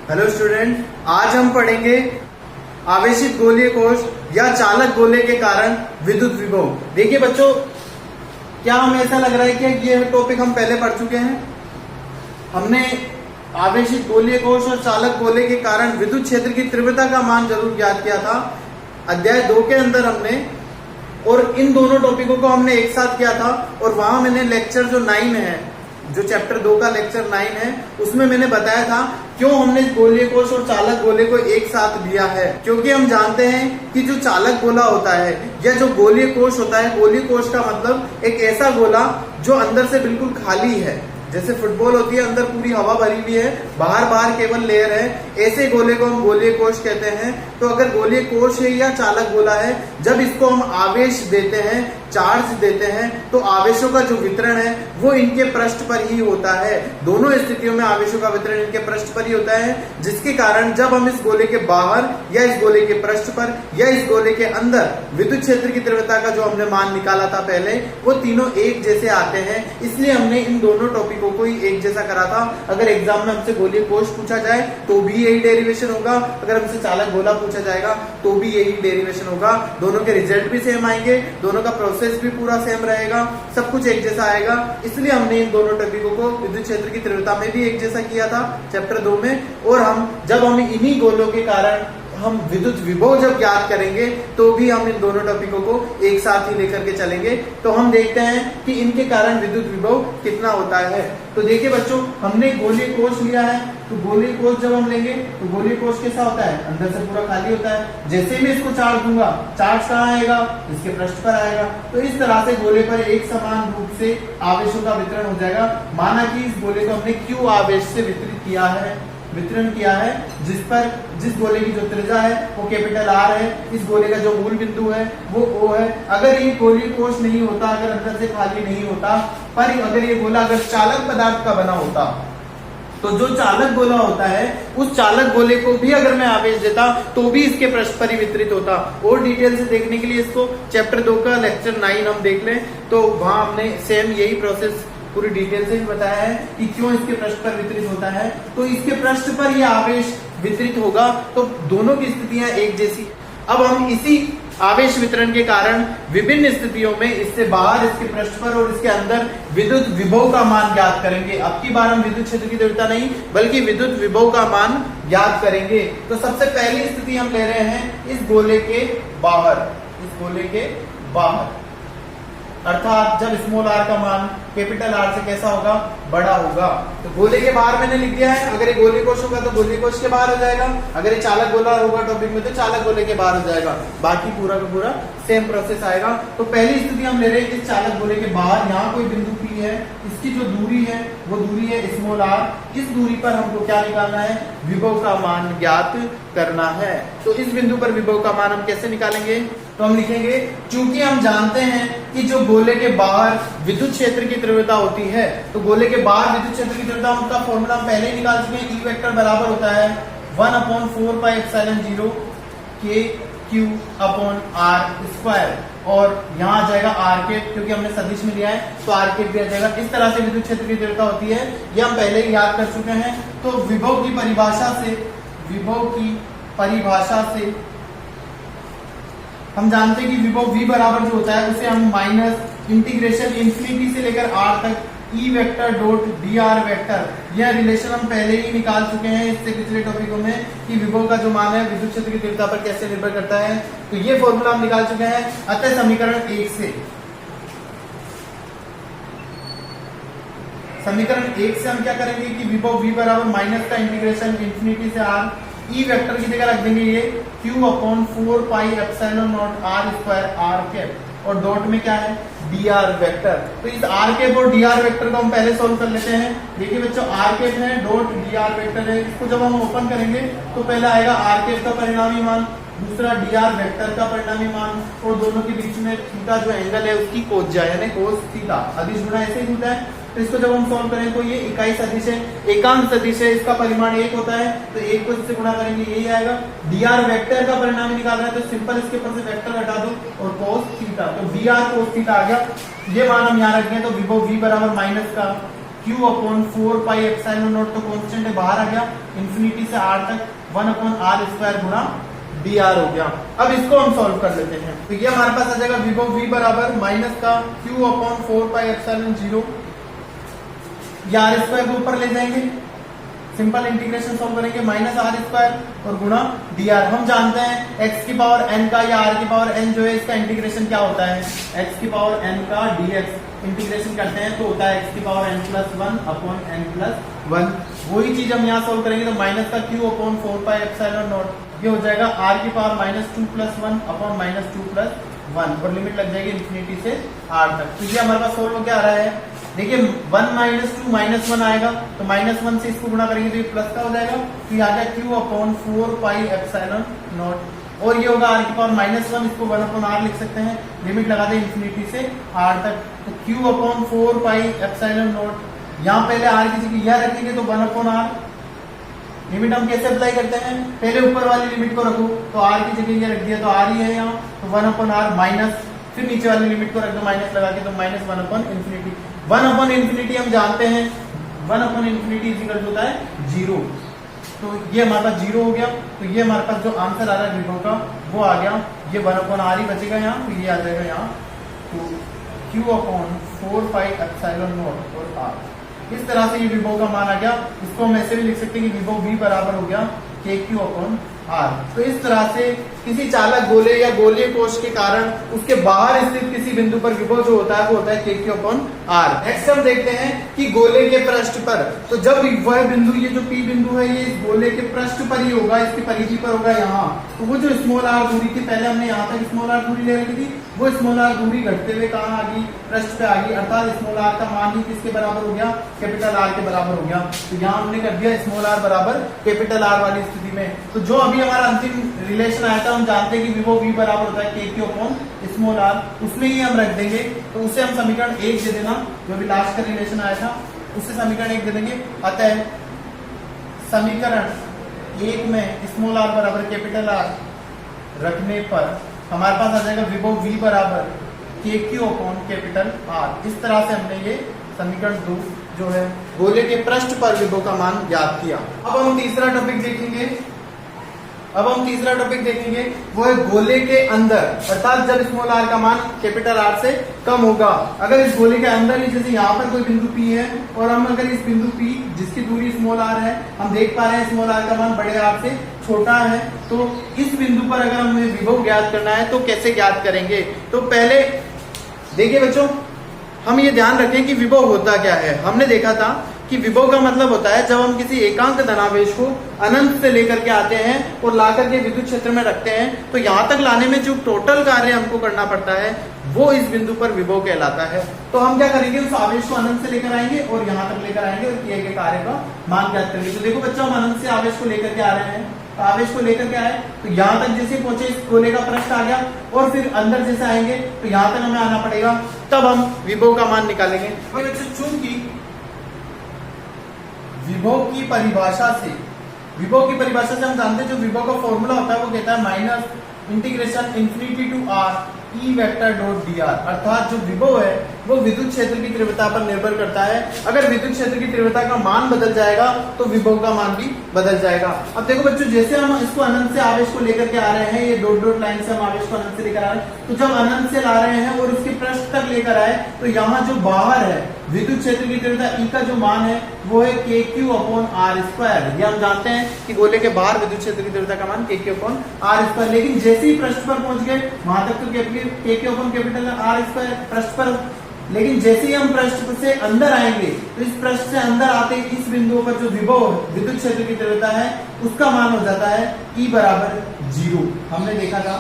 Hello student, आज हम पढ़ेंगे आवेशित गोलीय कोश या चालक गोले के कारण विद्युत विभव। देखिए बच्चों, क्या हमें ऐसा लग रहा है कि ये टॉपिक हम पहले पढ़ चुके हैं? हमने आवेशित गोलीय कोश और चालक गोले के कारण विद्युत क्षेत्र की तीव्रता का मान जरूर ज्ञात किया था अध्याय 2 के अंदर हमने, और इन दोनों टॉपिकों को हमने एक साथ किया था। और वहां मैंने लेक्चर जो 9 है, जो चैप्टर 2 का लेक्चर 9 है, उसमें मैंने बताया था क्यों हमने गोलीय कोश और चालक गोले को एक साथ लिया है। क्योंकि हम जानते हैं कि जो चालक गोला होता है या जो गोलीय कोश होता है, गोलीय कोश का मतलब एक ऐसा गोला जो अंदर से बिल्कुल खाली है। जैसे फुटबॉल होती है, अंदर पूरी हवा भरी हुई है, बाहर बाहर केवल लेयर है, ऐसे गोले को हम गोलीय कोश कहते हैं। तो अगर गोलीय कोश है या चालक गोला है, जब इसको हम आवेश देते हैं, चार्ज देते हैं, तो आवेशों का जो वितरण है वो इनके पृष्ठ पर ही होता है। दोनों स्थितियों में आवेशों का वितरण इनके पृष्ठ पर ही होता है, जिसके कारण जब हम इस गोले के बाहर या इस गोले के पृष्ठ पर या इस गोले के अंदर विद्युत क्षेत्र की तीव्रता का जो हमने मान निकाला था पहले, वो तीनों एक जैसे आते हैं। इसलिए हमने इन दोनों टॉपिकों को ही एक जैसा करा था। अगर एग्जाम में हमसे गोलीय कोश पूछा जाए तो भी यही डेरिवेशन होगा, अगर हमसे चालक गोला पूछा जाएगा तो भी यही डेरिवेशन होगा। दोनों के रिजल्ट भी सेम आएंगे, दोनों का प्रोसेस भी पूरा सेम रहेगा, सब कुछ एक जैसा आएगा। इसलिए हमने इन दोनों टॉपिकों को विद्युत क्षेत्र की तीव्रता में भी एक जैसा किया था चैप्टर 2 में। और जब हम इन्हीं गोलों के कारण हम विद्युत विभव जब ज्ञात करेंगे तो भी हम इन दोनों टॉपिकों को एक साथ ही लेकर के चलेंगे। तो हम देखते हैं कि इनके कारण विद्युत विभव कितना होता है। तो देखिए बच्चों, हमने गोलीय कोश लिया है, तो गोलीय कोश जब हम लेंगे तो गोलीय कोश कैसा होता है? अंदर से पूरा खाली होता है। जैसे मैं इसको चार्ज दूंगा, चार्ज कहाँ आएगा? इसके पृष्ठ पर आएगा। तो इस तरह से गोले पर एक समान रूप से आवेशों का वितरण हो जाएगा। माना कि इस गोले को हमने Q आवेश से वितरण किया है, जिस गोले की जो त्रिज्या है वो कैपिटल R है, इस गोले का जो मूल बिंदु है वो O है। अगर ये गोलीय कोश नहीं होता, अगर अंदर से खाली नहीं होता, पर अगर ये गोला अगर चालक पदार्थ का बना होता, तो जो चालक गोला होता है उस चालक गोले को भी अगर मैं आवेश देता तो भी इसके पृष्ठ पर ही वितरित होता। और डिटेल से देखने के लिए इसको चैप्टर 2 का लेक्चर 9 हम देख लें, तो वहां हमने सेम यही प्रोसेस पूरी डिटेल से भी बताया है कि क्यों इसके पृष्ठ पर वितरित होता है। तो इसके पृष्ठ पर यह आवेश वितरित होगा, तो दोनों की स्थितियां एक जैसी। अब हम इसी आवेश वितरण के कारण विभिन्न स्थितियों में इससे बाहर, इसके पृष्ठ पर और इसके अंदर विद्युत विभव का मान ज्ञात करेंगे। अब की बार हम विद्युत क्षेत्र की तीव्रता नहीं बल्कि विद्युत विभव का मान ज्ञात करेंगे। तो सबसे पहली स्थिति हम ले रहे हैं इस गोले के बाहर, अर्थात जब स्मॉल r का मान कैपिटल R से कैसा होगा? बड़ा होगा। तो गोले के बाहर मैंने लिख दिया है। अगर ये गोलीय कोश होगा तो गोलीय कोश के बाहर हो जाएगा, अगर ये चालक गोला होगा टॉपिक में तो चालक गोले के बाहर हो जाएगा। बाकी पूरा का पूरा सेम प्रोसेस आएगा। तो पहली स्थिति हम ले रहे हैं इस चालक गोले के बाहर, यहाँ कोई बिंदु P है, इसकी जो दूरी है वो दूरी है स्मॉल r। इस दूरी पर हमको क्या निकालना है? विभव का मान ज्ञात करना है। तो इस बिंदु पर विभव का मान हम कैसे निकालेंगे? तो हम लिखेंगे, क्योंकि हम जानते हैं कि जो गोले के बाहर विद्युत क्षेत्र की तीव्रता होती है, तो गोले के बाहर विद्युत क्षेत्र की तीव्रता का फॉर्मूला हम पहले ही निकाल चुके हैं। E वेक्टर बराबर होता है 1/4πε0 KQ/r², और यहाँ आ जाएगा r², क्योंकि हमने सदिश में लिया है तो r² भी आ जाएगा। इस तरह से विद्युत क्षेत्र की तीव्रता होती है, ये हम पहले ही याद कर चुके हैं। तो विभव की परिभाषा से हम जानते हैं कि विभव v बराबर जो होता है उसे हम माइनस इंटीग्रेशन इंफिनिटी से लेकर r तक E vector dot dr vector, यह रिलेशन हम पहले ही निकाल चुके हैं इससे पिछले टॉपिकों में कि विभव का जो मान है विद्युत क्षेत्र की तीव्रता पर कैसे निर्भर करता है। तो ये फॉर्मूला हम निकाल चुके हैं। अतः समीकरण 1 से हम क्या करेंगे कि विभव v बराबर माइनस का इंटीग्रेशन इंफिनिटी से r, E वेक्टर की जगह रख देंगे ये Q/4πε0r²r², और डॉट में क्या है? dr vector. तो इस r² और dr वेक्टर को हम पहले सॉल्व कर लेते हैं। देखिए बच्चों, r² है, डॉट dr वेक्टर है। इसको जब हम ओपन करेंगे तो पहला आएगा r² का परिणामी मान, दूसरा dr वेक्टर का परिणामी मान, और दोनों के बीच में थीटा जो एंगल है उसकी कोज्या यानी कोस थीटा, अदिश गुणा ऐसे ही होता है। तो इसको जब हम सॉल्व करें तो ये इकाई सदिश है, एकांक सदिश है, इसका परिमाण 1 होता है, तो 1 को इससे गुणा करेंगे यही आएगा। dr वेक्टर का परिणाम निकाल रहे हैं तो सिंपल इसके ऊपर से वेक्टर हटा दो और cos थीटा, तो dr cos थीटा आ गया। ये मान हम यहाँ रखें तो विभव v बराबर माइनस का Q upon 4 pi epsilon not, तो कांस्टेंट है बाहर आ गया, इंफिनिटी से r तक 1 अपॉन r स्क्वायर गुना dr हो गया। अब इसको हम सॉल्व कर लेते हैं, तो ये हमारे पास आ जाएगा विभव v बराबर माइनस का Q अपॉन 4 पाई एप्सिलॉन 0, ये r स्क्वायर को ऊपर ले जाएंगे, सिंपल इंटीग्रेशन सॉल्व करेंगे, माइनस आर स्क्वायर और गुणा dr। हम जानते हैं x की पावर n का या r की पावर n जो है इसका इंटीग्रेशन क्या होता है, x की पावर n का dx इंटीग्रेशन करते हैं तो होता है x की power n plus 1 upon n plus 1। वही चीज हम यहाँ सॉल्व करेंगे, तो माइनस का q upon 4 pi epsilon not, ये हो जाएगा r की power minus 2 plus 1 upon minus 2 plus 1 और लिमिट लग जाएगी इंफिनिटी से r तक। तो ये हमारे पास सॉल्व हो क्या आ रहा है, देखिए 1 माइनस 2 माइनस 1 आएगा, तो माइनस 1 से इसको गुणा करेंगे तो ये प्लस का हो जाएगा, तो ये आ गया q upon 4 pi epsilon not, और ये होगा r की पावर माइनस 1, इसको 1 अपॉन r लिख सकते हैं, लिमिट लगा दे इंफिनिटी से r तक, तो q upon 4 pi epsilon not, यहाँ पहले r की जगह यह रखेंगे तो 1 अपॉन r, लिमिट हम कैसे अप्लाई करते हैं, पहले ऊपर वाली लिमिट को रखो, तो r की जगह ये रख दिया तो r ही है यहाँ, तो 1 अपॉन r माइनस, फिर नीचे वाली लिमिट को रख दो माइनस लगा के, तो minus 1 upon infinity, 1 upon infinity हम जानते हैं 1 अपॉन इन्फिनिटी इज इक्वल होता है 0, तो ये हमारे पास 0 हो गया, तो ये हमारे पास जो आंसर आ रहा है विभव का वो आ गया, ये 1 अपॉन r ही बचेगा यहाँ, तो ये आ जाएगा यहाँ, तो q upon 4 pi epsilon not और r, इस तरह से ये विभव का मान आ गया। इसको हम ऐसे भी लिख सकते हैं कि विभव v बराबर हो गया kq अपॉन r। तो इस तरह से किसी चालक गोले या गोलीय कोश के कारण उसके बाहर स्थित किसी बिंदु पर विभव जो होता है वो होता है kq अपॉन r। नेक्स्ट हम देखते हैं कि गोले के पृष्ठ पर, तो जब वह बिंदु, ये जो p बिंदु है ये इस गोले के पृष्ठ पर ही होगा, इसकी परिधि पर होगा यहाँ, तो वो जो स्मॉल r दूरी थी, पहले हमने यहाँ तक स्मॉल r दूरी ले रखी थी, वो स्मॉल r दूरी घटते हुए कहाँ आ गई, पृष्ठ पे आ गई, अर्थात स्मॉल r का मान ही किसके बराबर हो गया, कैपिटल R के बराबर हो गया। तो यहाँ हमने कर दिया स्मॉल r बराबर कैपिटल R वाली स्थिति में। तो जो अभी हमारा अंतिम रिलेशन आया था, हम जानते हैं कि विभव v बराबर होता है kq अपॉन स्मॉल r, उसमें ही हम रख देंगे, तो उसे हम समीकरण 1 दे देना, जो भी लास्ट का रिलेशन आया था उससे समीकरण 1 दे देंगे। अतः समीकरण 1 में स्मॉल r बराबर कैपिटल R रखने पर हमारे पास आ जाएगा विभव v बराबर kq अपॉन कैपिटल R। इस तरह से हमने ये समीकरण 2 जो है गोले के पृष्ठ पर विभव का मान ज्ञात किया। अब हम तीसरा टॉपिक देखेंगे, वो है गोले के अंदर, अर्थात जब स्मॉल r का मान कैपिटल R से कम होगा। अगर इस गोले के अंदर ही, जैसे यहाँ पर कोई बिंदु P है और हम अगर इस बिंदु P जिसकी दूरी स्मॉल r है, हम देख पा रहे हैं स्मॉल r का मान बड़े r से छोटा है, तो इस बिंदु पर अगर हमें विभव ज्ञात करना है तो कैसे ज्ञात करेंगे। तो पहले देखिए बच्चों, हम ये ध्यान रखें कि विभव होता क्या है। हमने देखा था कि विभव का मतलब होता है जब हम किसी एकांक धनावेश को अनंत से लेकर के आते हैं और लाकर के विद्युत क्षेत्र में रखते हैं, तो यहाँ तक लाने में जो टोटल कार्य हमको करना पड़ता है वो इस बिंदु पर विभव कहलाता है। तो हम क्या करेंगे, उस आवेश को अनंत से लेकर आएंगे और यहाँ तक लेकर आएंगे और किए गए कार्य का मान ज्ञात करेंगे। तो देखो बच्चों, हम अनंत से आवेश को लेकर के आ रहे हैं, तो आवेश को लेकर के आए तो यहाँ तक जैसे पहुंचे इस गोले का पृष्ठ आ गया, और फिर अंदर जैसे आएंगे तो यहाँ तक हमें आना पड़ेगा, तब हम विभव का मान निकालेंगे। और बच्चों, चूंकि विभव की परिभाषा से हम जानते हैं, जो विभव का फॉर्मूला होता है वो कहता है minus integration infinity to r E vector dot D R, अर्थात जो विभव है वो विद्युत क्षेत्र की तीव्रता पर निर्भर करता है। अगर विद्युत क्षेत्र की तीव्रता का मान बदल जाएगा तो विभव का मान भी बदल जाएगा। अब देखो बच्चों, जैसे हम इसको अनंत से आवेश को लेकर के आ रहे हैं, ये डॉट डॉट लाइन से हम आवेश को अनंत से लेकर आ रहे हैं, तो जब अनंत से ला रहे हैं और उसके पृष्ठ तक लेकर आए, तो यहाँ जो बाहर है विद्युत क्षेत्र की तीव्रता ई का जो मान है वो है kq अपॉन आर स्क्वायर। ये हम जानते हैं कि गोले के बाहर विद्युत क्षेत्र की तीव्रता का मान kq अपॉन आर स्क्वायर। लेकिन जैसे ही पृष्ठ पर पहुंच गए वहां तक तो kq upon capital R square पृष्ठ पर, लेकिन जैसे ही हम पृष्ठ से अंदर आएंगे तो इस पृष्ठ से अंदर आते इस बिंदु पर जो विभव विद्युत क्षेत्र की तीव्रता है उसका मान हो जाता है E बराबर 0। हमने देखा था,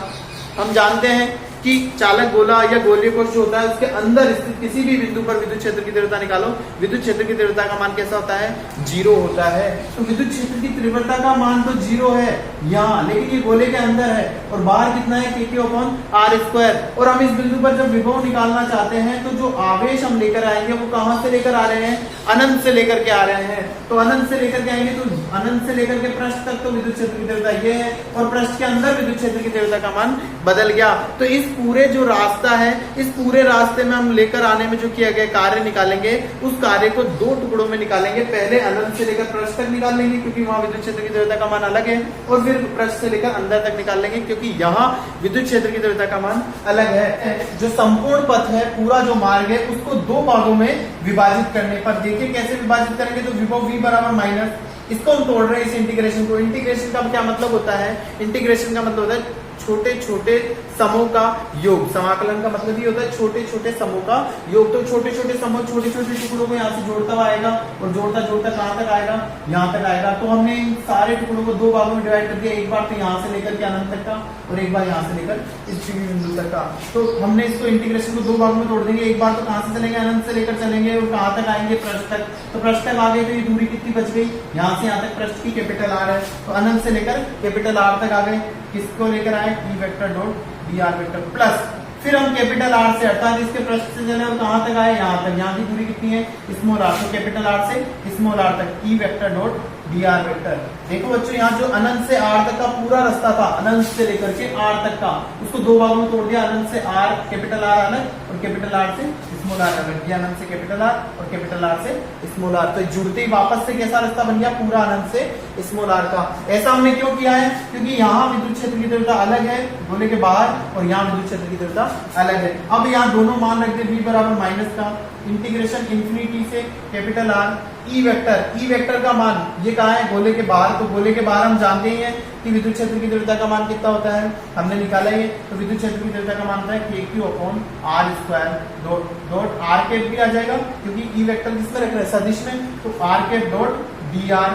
हम जानते हैं कि चालक गोला या गोलीय कोश जो होता है उसके अंदर स्थित किसी भी बिंदु पर विद्युत क्षेत्र की तीव्रता निकालो, विद्युत क्षेत्र की तीव्रता का मान कैसा होता है, 0 होता है। तो विद्युत क्षेत्र की तीव्रता का मान तो 0 है यहाँ, लेकिन ये गोले के अंदर है और बाहर कितना है, kq अपॉन आर स्क्वायर। और हम इस बिंदु पर जब विभव निकालना चाहते हैं तो जो आवेश हम लेकर आएंगे वो कहाँ से लेकर आ रहे हैं, अनंत से लेकर के आ रहे हैं। तो अनंत से लेकर के आएंगे तो अनंत से लेकर के पृष्ठ तक तो विद्युत क्षेत्र की तीव्रता ये है, और पृष्ठ के अंदर विद्युत क्षेत्र की तीव्रता का मान बदल गया। तो इस पूरे जो रास्ता है, इस पूरे रास्ते में हम लेकर आने में जो किया गया कार्य निकालेंगे, उस कार्य को दो टुकड़ों में निकालेंगे। पहले अनंत से लेकर पृष्ठ तक निकाल लेंगे क्योंकि वहां विद्युत क्षेत्र की तीव्रता का मान अलग है, और फिर पृष्ठ से लेकर अंदर तक निकाल लेंगे क्योंकि यहाँ विद्युत क्षेत्र की तीव्रता का मान अलग है। जो संपूर्ण पथ है, पूरा जो मार्ग है, उसको दो भागों में विभाजित करने पर देखिए कैसे विभाजित करेंगे। तो विभव v बराबर माइनस, इसको हम तोड़ रहे हैं इस इंटीग्रेशन को। इंटीग्रेशन का क्या मतलब होता है? इंटीग्रेशन का मतलब होता है छोटे छोटे समूह का योग। समाकलन का मतलब ये होता है छोटे छोटे समूह का योग। तो छोटे छोटे समूह छोटे छोटे टुकड़ों को यहाँ से जोड़ता हुआ आएगा, और जोड़ता जोड़ता कहाँ तक आएगा? यहाँ तक आएगा। तो हमने इन सारे टुकड़ों को दो भागों में डिवाइड कर दिया, एक बार तो यहाँ से लेकर के अनंत तक का, और एक बार यहाँ से लेकर इस बिंदु तक का। तो हमने इसको इंटीग्रेशन को दो भागों में तोड़ देंगे। एक बार तो कहाँ से चलेंगे? अनंत से लेकर चलेंगे, और कहाँ तक आएंगे? पृष्ठ तक। तो पृष्ठ तक आ गए तो ये दूरी कितनी बच गई? यहाँ से यहाँ तक पृष्ठ की कैपिटल आर है, तो अनंत से लेकर कैपिटल आर तक आ गए। किसको लेकर आए? ई vector dot D R vector plus, फिर हम कैपिटल आर से अर्थात इसके पृष्ठ से चले और कहां तक आए? यहाँ तक। यहाँ की दूरी कितनी है? Small R. तो कैपिटल आर से स्मॉल आर तक E vector dot D R vector. देखो बच्चों, यहाँ जो अनंत से आर तक का पूरा रास्ता था, अनंत से लेकर के आर तक का, उसको दो भागों में तोड़ दिया। अनंत से आर, कैपिटल आर अलग और कैपिटल आर से स्मॉल आर अलग। ये अनंत से कैपिटल आर और कैपिटल आर से स्मॉल आर। तो जुड़ते ही वापस से कैसा रास्ता बन गया? पूरा अनंत से स्मॉल आर का। ऐसा हमने क्यों किया है? क्योंकि यहाँ विद्युत क्षेत्र की तीव्रता अलग है गोले के बाहर, और यहाँ विद्युत क्षेत्र की तीव्रता अलग है। अब यहाँ दोनों मान रखते v बराबर माइनस का, इंटीग्रेशन इंफिनिटी से capital R E vector. E vector का मान ये कहा है? गोले के बाहर। तो गोले के बाहर हम जानते ही हैं कि विद्युत क्षेत्र की तीव्रता का मान कितना होता है, हमने निकाला है। तो विद्युत क्षेत्र की तीव्रता का मान होता है KQ upon R square dot are cap भी आ जाएगा क्योंकि ई वेक्टर किसमें रख रहे हैं? सदिश में। तो R cap dot D R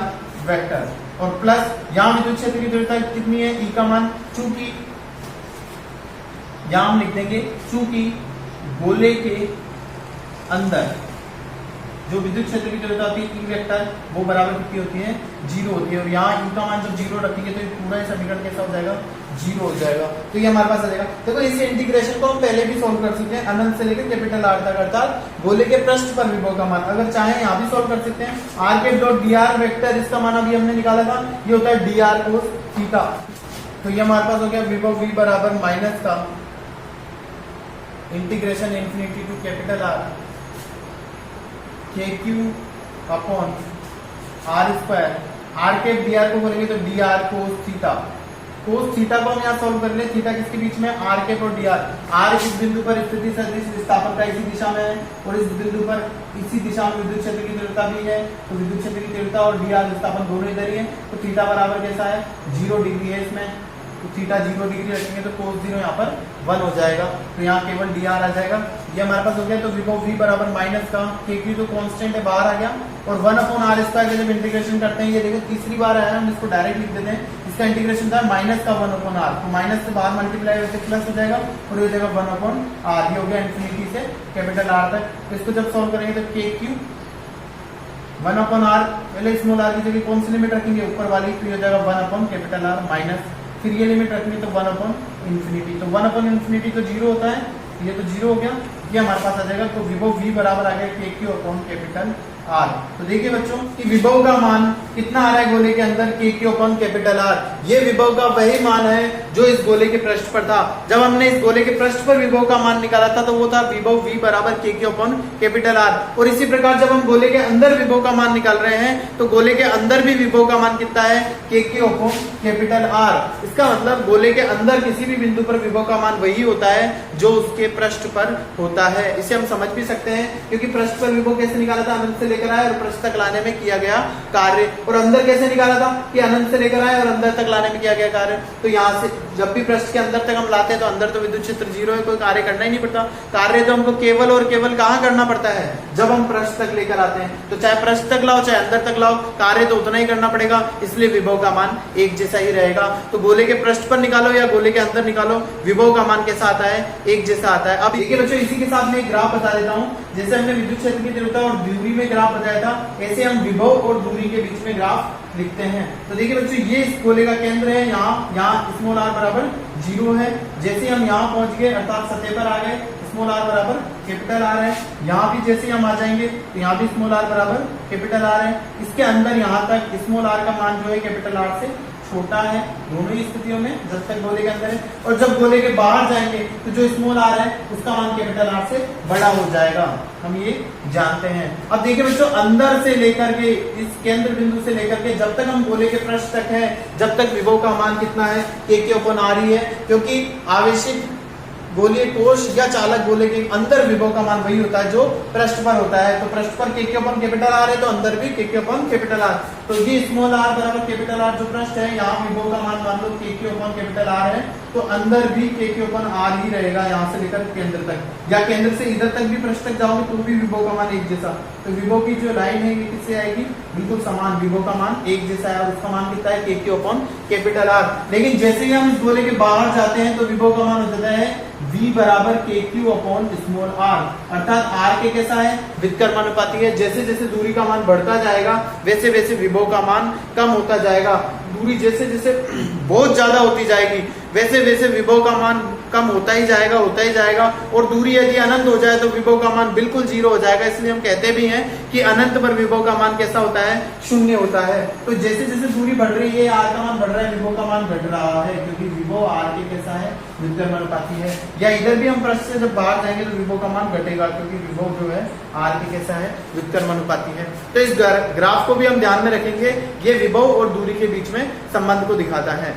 vector, और प्लस यहाँ विद्युत क्षेत्र की तीव्रता कितनी है? ई का मान, चूंकि यहां हम लिख देंगे चूंकि गोले के अंदर जो विद्युत क्षेत्र की तीव्रता होती है ई वेक्टर, वो बराबर कितनी होती है? 0 होती है। और यहाँ ई का मान जब 0 रखेंगे तो पूरा समीकरण कैसा हो जाएगा? 0 हो जाएगा। तो ये हमारे पास आ जाएगा। देखो इस इंटीग्रेशन को हम पहले भी सोल्व कर सकते हैं, अनंत से लेकर कैपिटल आर तक, अर्थात गोले के पृष्ठ पर विभव का मान। अगर चाहे यहाँ भी सोल्व कर सकते हैं। आर के डॉट डी आर वेक्टर, इसका मान अभी हमने निकाला था, ये होता है डी आर कोस थीटा। तो ये हमारे पास हो गया विभव v बराबर माइनस का integration infinity to capital R KQ upon R square. R के डी आर को बोलेंगे तो D R cos theta. Cos theta को हम यहाँ सॉल्व कर ले। थीटा किसके बीच में? आर के और डी आर। आर इस बिंदु पर स्थिति सदिश विस्थापन का इसी दिशा में है, और इस बिंदु पर इसी दिशा में विद्युत क्षेत्र की तीव्रता भी है। तो विद्युत क्षेत्र की तीव्रता और डी आर विस्थापन दोनों इधर ही है। तो थीटा बराबर कैसा है? 0 डिग्री है इसमें। तो थीटा 0 डिग्री रखेंगे तो कोस 0 यहाँ पर 1 हो जाएगा। तो यहाँ केवल डी आर आ जाएगा। ये हमारे पास हो गया। तो विभव v बराबर माइनस का KQ तो कांस्टेंट है, बाहर आ गया, और 1 अपॉन आर स्क्वायर का जब इंटीग्रेशन करते हैं, ये देखो तीसरी बार आया, हम इसको डायरेक्ट लिख देते हैं। इसका इंटीग्रेशन था माइनस का 1 अपॉन आर, तो माइनस से बाहर मल्टीप्लाई होकर प्लस हो जाएगा, और ये हो जाएगा 1 अपॉन आर। ये हो गया इंफिनिटी से कैपिटल आर तक। तो इसको जब सोल्व करेंगे तो KQ 1 अपॉन आर, पहले स्मॉल आर की जगह कौन सी लिमिट रखेंगे? ऊपर वाली। तो ये हो जाएगा 1 अपॉन कैपिटल आर माइनस, फिर ये लिमिट रखेंगे तो 1 अपॉन इंफिनिटी। तो 1 अपॉन इंफिनिटी तो 0 होता है, ये तो 0 हो गया, ये हमारे पास आ जाएगा। तो विभव v बराबर आ गया KQ अपॉन कैपिटल आर। तो देखिए बच्चों कि विभव का मान कितना आ रहा है गोले के अंदर? KQ upon capital R. ये विभव का वही मान है जो इस गोले के पृष्ठ पर था। जब हमने इस गोले के पृष्ठ पर विभव का मान निकाला था तो वो था विभव v बराबर KQ अपॉन कैपिटल आर। और इसी प्रकार जब हम गोले के अंदर विभव का मान निकाल रहे हैं तो गोले के अंदर भी विभव का मान कितना है? KQ upon capital R. इसका मतलब गोले के अंदर किसी भी बिंदु पर विभव का मान वही होता है जो उसके पृष्ठ पर होता है। इसे हम समझ भी सकते हैं क्योंकि पृष्ठ पर विभव कैसे निकाला था? अनंत से लेकर आए और पृष्ठ तक लाने में किया गया कार्य। और अंदर कैसे निकाला था? कि अनंत से लेकर आए और अंदर तक लाने में किया गया कार्य। तो यहाँ से जब भी पृष्ठ के अंदर तक हम लाते हैं तो अंदर तो विद्युत क्षेत्र 0 है, कोई कार्य करना ही नहीं पड़ता। कार्य तो हमको केवल और केवल कहाँ करना पड़ता है? जब हम पृष्ठ तक लेकर आते हैं। तो चाहे पृष्ठ तक लाओ चाहे अंदर तक लाओ, कार्य तो उतना ही करना पड़ेगा, इसलिए विभव का मान एक जैसा ही रहेगा। तो गोले के पृष्ठ पर निकालो या गोले के अंदर निकालो, विभव का मान कैसा आता है? एक जैसा आता है। अब देखिए बच्चों, इसी के साथ मैं एक ग्राफ बता देता हूँ। जैसे हमने विद्युत क्षेत्र की तीव्रता और दूरी में ग्राफ बताया था, ऐसे हम विभव और दूरी के बीच में ग्राफ लिखते हैं। तो देखिए बच्चों, ये इस गोले का केंद्र है, यहाँ स्मॉल आर बराबर 0 है। जैसे हम यहाँ पहुंच गए अर्थात सतह पर आ गए, स्मॉल आर बराबर कैपिटल आर है। यहाँ भी जैसे हम आ जाएंगे तो यहाँ भी स्मॉल आर बराबर कैपिटल आर है। इसके अंदर यहाँ तक स्मॉल आर का मान जो है कैपिटल आर से छोटा है दोनों ही स्थितियों में, जब तक गोले के अंदर है, और जब गोले के बाहर जाएंगे तो जो स्मॉल आर है उसका मान कैपिटल आर से बड़ा हो जाएगा, हम ये जानते हैं। अब देखिए बच्चों, अंदर से लेकर के इस केंद्र बिंदु से लेकर के जब तक हम गोले के पृष्ठ तक है, जब तक विभव का मान कितना है, k/r ही है, क्योंकि आवेशित गोलीय कोश या चालक गोले के अंदर विभव का मान वही होता है जो पृष्ठ पर होता है। तो पृष्ठ पर k/R है तो अंदर भी k/R। तो ये स्मॉल r बराबर कैपिटल R जो पृष्ठ है, यहाँ विभव का मान मान लो k/R है, तो अंदर भी k/R ही रहेगा यहाँ से लेकर केंद्र तक, या केंद्र से इधर तक भी पृष्ठ तक जाओगे तो भी विभव का मान एक जैसा। तो विभव की जो लाइन है ये किससे आएगी, बिल्कुल समान, विभव का मान एक जैसा है और उसका मान कितना है k/R। लेकिन जैसे ही हम इस गोले के बाहर जाते हैं तो विभव का मान हो जाता है V बराबर kq/r, अर्थात r के कैसा है, व्युत्क्रमानुपाती है। जैसे जैसे दूरी का मान बढ़ता जाएगा वैसे वैसे विभव का मान कम होता जाएगा। दूरी जैसे जैसे बहुत ज्यादा होती जाएगी वैसे वैसे विभव का मान कम होता ही जाएगा, और दूरी यदि अनंत हो जाए तो विभव का मान बिल्कुल 0 हो जाएगा। इसलिए हम कहते भी हैं कि अनंत पर विभव का मान कैसा होता है, 0 होता है। तो जैसे जैसे दूरी बढ़ रही है r का मान बढ़ रहा है, विभव का मान घट रहा है, क्योंकि विभव r के कैसा है, व्युत्क्रमानुपाती है। या इधर भी हम पृष्ठ से जब बाहर जाएंगे तो विभव का मान घटेगा, क्योंकि विभव जो है r के कैसा है, व्युत्क्रमानुपाती है। तो इस ग्राफ को भी हम ध्यान में रखेंगे, ये विभव और दूरी के बीच में संबंध को दिखाता है।